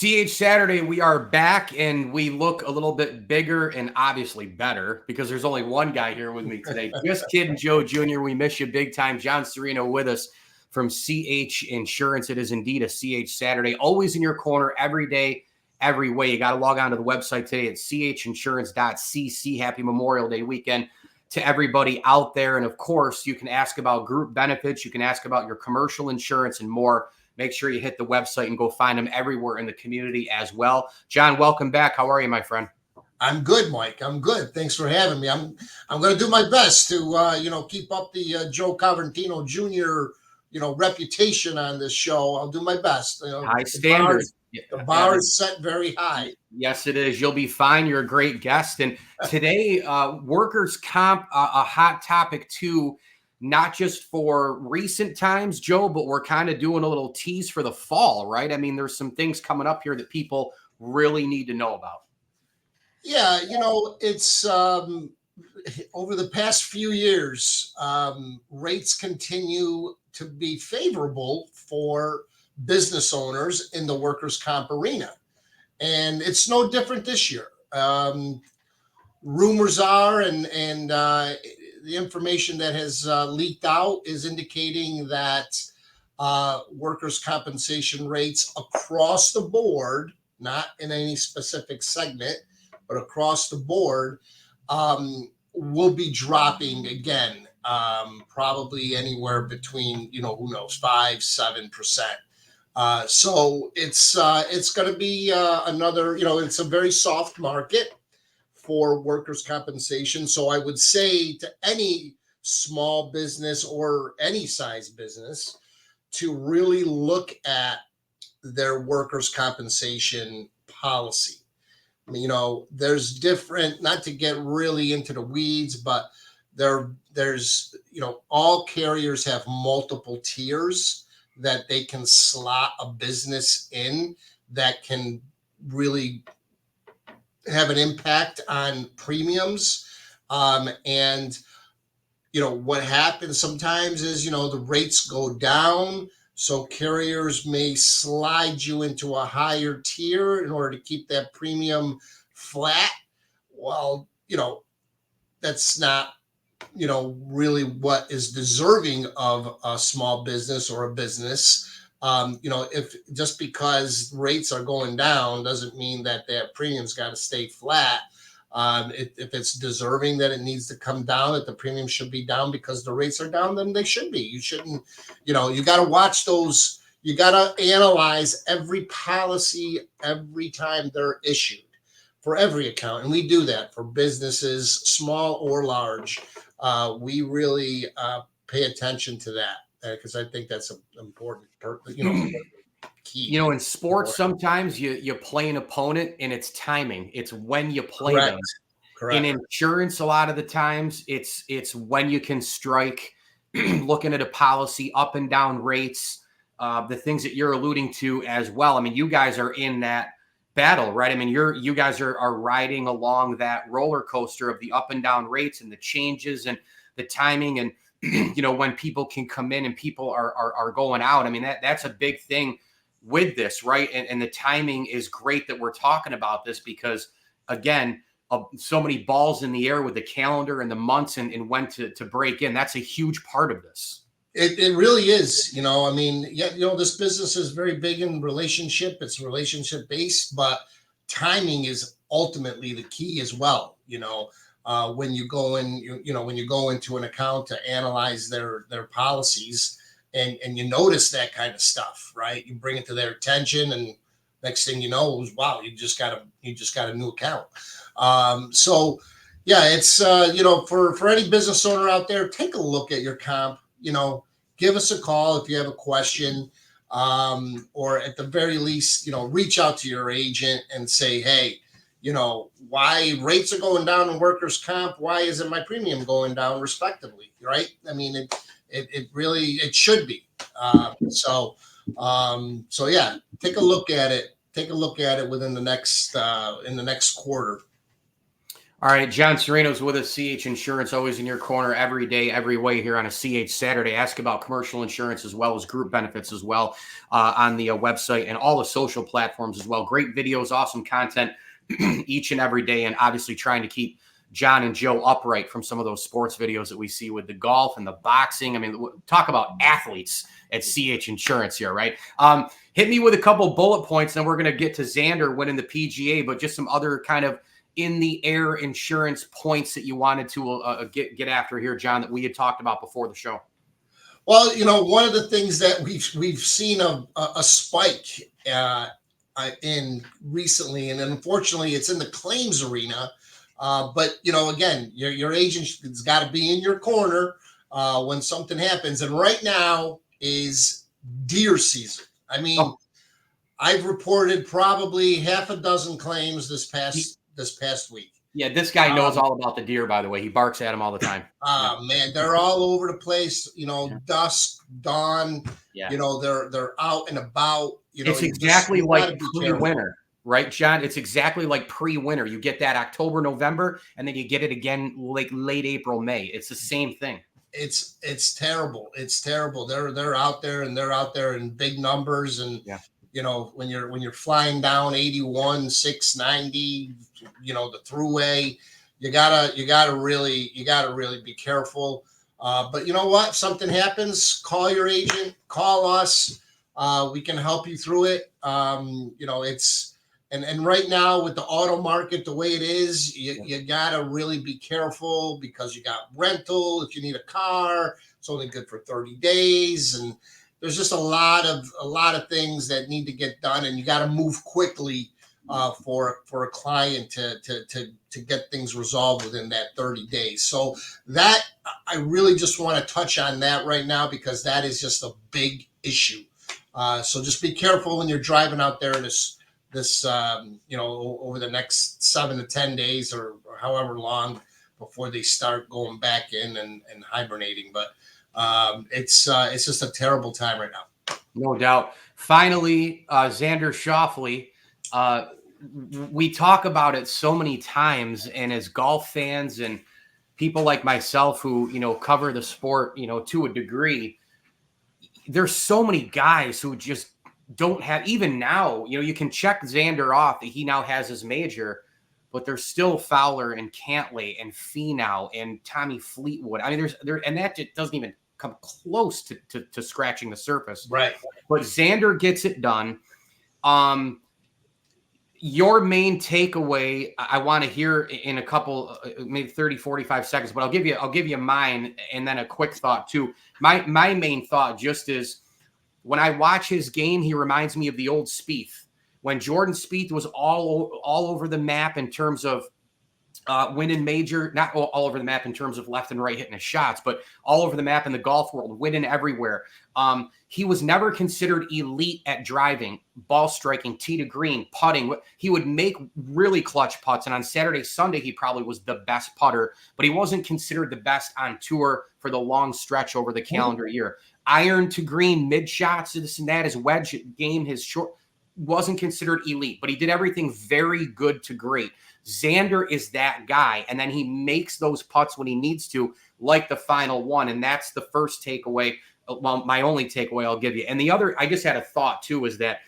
CH Saturday, we are back and we look a little bit bigger and obviously better because there's only one guy here with me today. Just kidding, Joe Jr. We miss you big time. John Sereno with us from CH Insurance. It is indeed a CH Saturday. Always in your corner every day, every way. You got to log on to the website today at chinsurance.cc. Happy Memorial Day weekend to everybody out there. And of course, you can ask about group benefits. You can ask about your commercial insurance and more. Make sure you hit the website and go find them everywhere in the community as well. John, welcome back. How are you, my friend? I'm good, Mike. I'm good. Thanks for having me. I'm going to do my best to keep up the Joe Cavantino Jr. Reputation on this show. I'll do my best. High standards. The bar is set very high. Yes, it is. You'll be fine. You're a great guest. And today, workers' comp, a hot topic too. Not just for recent times, Joe, but we're kind of doing a little tease for the fall, right? I mean, there's some things coming up here that people really need to know about. Yeah, it's over the past few years, rates continue to be favorable for business owners in the workers' comp arena. And it's no different this year. Rumors are, and the information that has leaked out is indicating that workers' compensation rates across the board, not in any specific segment, but across the board, will be dropping again, probably anywhere between, who knows, 5-7%. So it's going to be another, it's a very soft market for workers' compensation. So I would say to any small business or any size business to really look at their workers' compensation policy. There's different, not to get really into the weeds, but there's, all carriers have multiple tiers that they can slot a business in that can really have an impact on premiums. And what happens sometimes is, the rates go down. So carriers may slide you into a higher tier in order to keep that premium flat. Well, that's not, really what is deserving of a small business or a business. If just because rates are going down doesn't mean that premium's got to stay flat. If it's deserving that it needs to come down, that the premium should be down because the rates are down, then they should be. You shouldn't, you got to watch those. You got to analyze every policy every time they're issued for every account. And we do that for businesses, small or large. We really pay attention to that. Because I think that's an important, key. In sports, sometimes you play an opponent and it's timing. It's when you play them. Correct. In insurance, a lot of the times, it's when you can strike, looking at a policy, up and down rates, the things that you're alluding to as well. I mean, you guys are in that battle, right? I mean, you guys are riding along that roller coaster of the up and down rates and the changes and the timing and when people can come in and people are going out. I mean, that's a big thing with this, right? And the timing is great that we're talking about this because, again, so many balls in the air with the calendar and the months and when to break in. That's a huge part of this. It really is. This business is very big in relationship. It's relationship based, but timing is ultimately the key as well. When you go in, when you go into an account to analyze their policies and you notice that kind of stuff, right? You bring it to their attention and next thing you know, wow, you just got a new account. So yeah, it's, for any business owner out there, take a look at your comp, give us a call if you have a question, or at the very least, reach out to your agent and say, hey, why rates are going down in workers' comp? Why isn't my premium going down respectively? Right. I mean, it really should be. So yeah, take a look at it. Take a look at it within the next, in the next quarter. All right, John Sereno's with us, CH Insurance, always in your corner every day, every way here on a CH Saturday. Ask about commercial insurance as well as group benefits as well on the website and all the social platforms as well. Great videos, awesome content each and every day, and obviously trying to keep John and Joe upright from some of those sports videos that we see with the golf and the boxing. I mean, talk about athletes at CH Insurance here, right? Hit me with a couple bullet points, then we're going to get to Xander winning the PGA, but just some other kind of in the air insurance points that you wanted to get after here, John, that we had talked about before the show. Well, one of the things that we've seen a spike in recently, and unfortunately, it's in the claims arena. But again, your agent has got to be in your corner when something happens. And right now is deer season. I mean, I've reported probably half a dozen claims this past week. Yeah, this guy knows all about the deer, by the way. He barks at them all the time. Man, they're all over the place, dusk, dawn, they're out and about. It's exactly like pre-winter, right, John? It's exactly like pre-winter. You get that October, November, and then you get it again like late April, May. It's the same thing. It's terrible. It's terrible. They're out there, and they're out there in big numbers, and when you're flying down 81, 690, the throughway, you gotta really be careful. But you know what? If something happens, call your agent, call us. We can help you through it. It's and right now with the auto market the way it is, you gotta really be careful because you got rental. If you need a car, it's only good for 30 days, and there's just a lot of things that need to get done, and you got to move quickly for a client to get things resolved within that 30 days. So that I really just want to touch on that right now because that is just a big issue. So just be careful when you're driving out there this over the next 7 to 10 days or however long before they start going back in and hibernating. But it's just a terrible time right now. No doubt. Finally, Xander Schauffele, we talk about it so many times, and as golf fans and people like myself who, cover the sport, to a degree, there's so many guys who just don't have, even now, you can check Xander off that he now has his major, but there's still Fowler and Cantlay and Finau and Tommy Fleetwood. I mean, and that just doesn't even come close to scratching the surface. Right. But Xander gets it done. Your main takeaway, I want to hear in a couple, maybe 30, 45 seconds, but I'll give you mine and then a quick thought too. My main thought just is when I watch his game, he reminds me of the old Spieth. When Jordan Spieth was all over the map in terms of winning major, not all over the map in terms of left and right hitting his shots, but all over the map in the golf world, winning everywhere. He was never considered elite at driving, ball striking, tee to green, putting. He would make really clutch putts, and on Saturday, Sunday, he probably was the best putter, but he wasn't considered the best on tour for the long stretch over the calendar year. Iron to green, mid shots, this and that, his wedge game, his short, wasn't considered elite, but he did everything very good to great. Xander is that guy, and then he makes those putts when he needs to, like the final one, and that's the first takeaway. Well, my only takeaway I'll give you. And the other, I just had a thought too, is that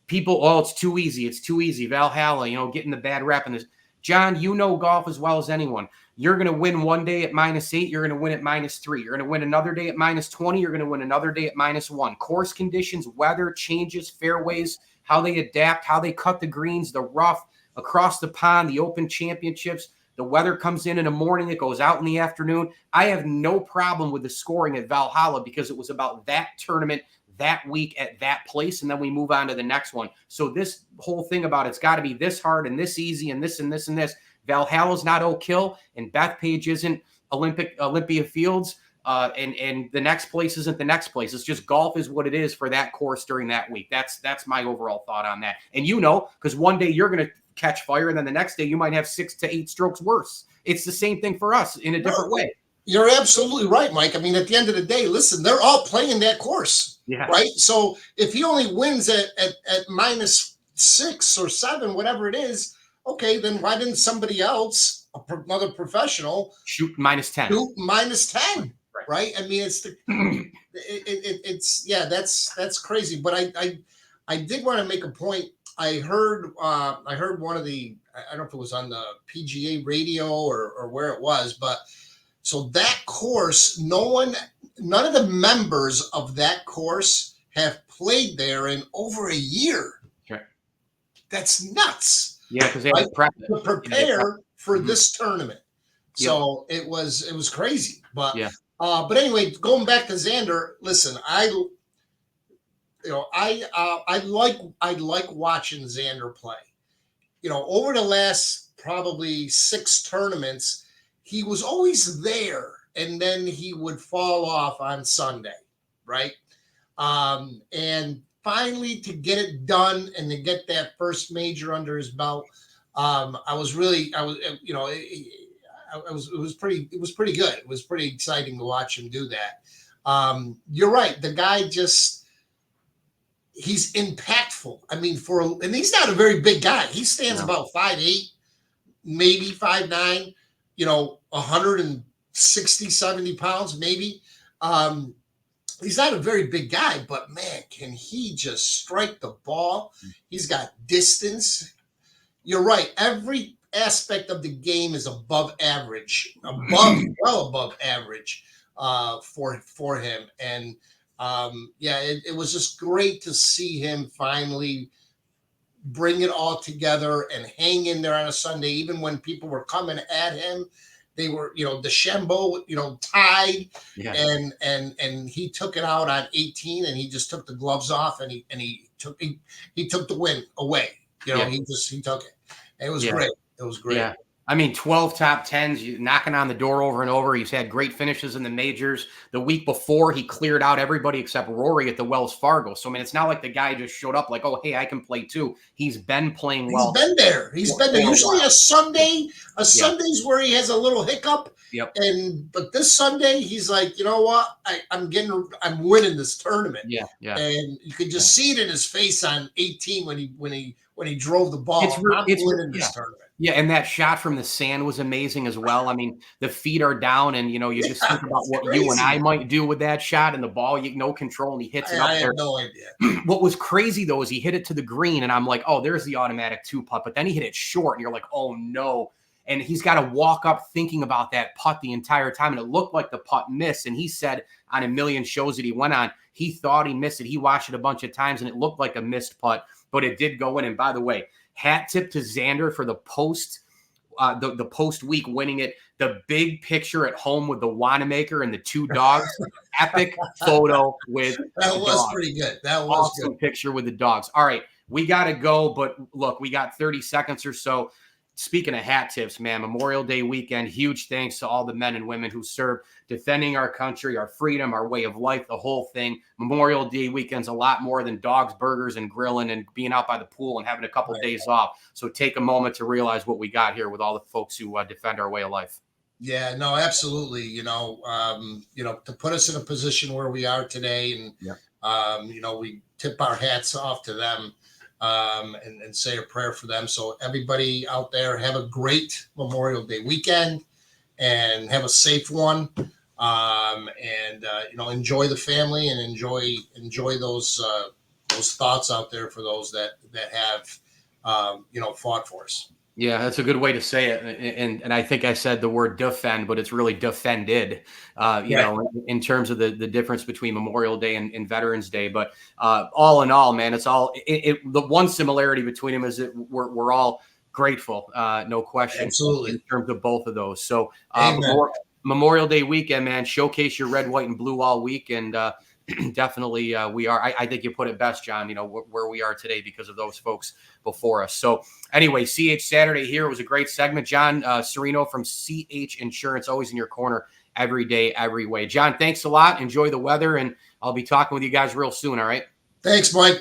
people, it's too easy. It's too easy. Valhalla, getting the bad rep in this. John, golf as well as anyone. You're going to win one day at -8. You're going to win at -3. You're going to win another day at -20. You're going to win another day at -1. Course conditions, weather changes, fairways, how they adapt, how they cut the greens, the rough, across the pond, the Open Championships. The weather comes in the morning. It goes out in the afternoon. I have no problem with the scoring at Valhalla because it was about that tournament that week at that place, and then we move on to the next one. So this whole thing about it's got to be this hard and this easy and this and this and this. Valhalla's not Oak Hill, and Bethpage isn't Olympia Fields, and the next place isn't the next place. It's just golf is what it is for that course during that week. That's my overall thought on that. And because one day you're going to catch fire, and then the next day you might have 6 to 8 strokes worse. It's the same thing for us in a different way. You're absolutely right, Mike. I mean, at the end of the day, listen, they're all playing that course, right? So if he only wins at -6 or 7, whatever it is, okay, then why didn't somebody else, another professional, shoot -10? shoot -10, Right. right? I mean, it's yeah, that's crazy. But I did want to make a point. I heard one of the, I don't know if it was on the PGA radio or where it was, but so that course, none of the members of that course have played there in over a year. Okay. That's nuts. Yeah, because they Right? had to prep it. To prepare for Mhm. this tournament. Yep. So it was crazy. Yeah. But anyway, going back to Xander, listen, I like watching Xander play. Over the last probably 6 tournaments, he was always there, and then he would fall off on Sunday, right? And finally, to get it done and to get that first major under his belt, it was pretty good. It was pretty exciting to watch him do that. You're right. The guy he's impactful. I mean, and he's not a very big guy. He stands about 5'8", maybe 5'9", 160, 70 pounds, maybe. He's not a very big guy, but man, can he just strike the ball? He's got distance. You're right. Every aspect of the game is above average, well above average for him. And it was just great to see him finally bring it all together and hang in there on a Sunday, even when people were coming at him. They were, DeChambeau, tied, and he took it out on 18, and he just took the gloves off, and he took the win away. He took it. It was great. It was great. Yeah. I mean, 12 top 10s, knocking on the door over and over. He's had great finishes in the majors. The week before, he cleared out everybody except Rory at the Wells Fargo. So, I mean, it's not like the guy just showed up like, oh, hey, I can play too. He's been playing well. He's been there. Usually a Sunday's where he has a little hiccup. Yep. But this Sunday, he's like, you know what? I'm winning this tournament. Yeah. And you could just see it in his face on 18 when he drove the ball. It's winning this tournament. Yeah, and that shot from the sand was amazing as well. I mean, the feet are down, and you just think about what crazy. You and I might do with that shot, and the ball, no control, and he hits it up there. I have no idea. What was crazy though is he hit it to the green, and I'm like, oh, there's the automatic 2-putt. But then he hit it short, and you're like, oh no. And he's got to walk up thinking about that putt the entire time, and it looked like the putt missed. And he said on a million shows that he went on, he thought he missed it. He watched it a bunch of times, and it looked like a missed putt, but it did go in. And by the way, hat tip to Xander for the post week winning it. The big picture at home with the Wanamaker and the 2 dogs. Epic photo with that the was dogs. Pretty good. That was awesome good. Picture with the dogs. All right, we got to go, but look, we got 30 seconds or so. Speaking of hat tips, man, Memorial Day weekend, huge thanks to all the men and women who served defending our country, our freedom, our way of life, the whole thing. Memorial Day weekend's a lot more than dogs, burgers, and grilling and being out by the pool and having a couple of days off. So take a moment to realize what we got here with all the folks who defend our way of life. Yeah, no, absolutely. To put us in a position where we are today, and we tip our hats off to them. And say a prayer for them. So everybody out there, have a great Memorial Day weekend and have a safe one. Enjoy the family and enjoy those thoughts out there for those that have fought for us. Yeah, that's a good way to say it. And I think I said the word defend, but it's really defended, in terms of the difference between Memorial Day and Veterans Day. But all in all, man, it's all the one similarity between them is that we're all grateful, no question. Absolutely. In terms of both of those. So Memorial Day weekend, man, showcase your red, white, and blue all week. And definitely we are. I think you put it best, John, where we are today because of those folks before us. So anyway, CH Saturday here. It was a great segment. John Sereno from CH Insurance, always in your corner every day, every way. John, thanks a lot. Enjoy the weather, and I'll be talking with you guys real soon. All right. Thanks, Mike.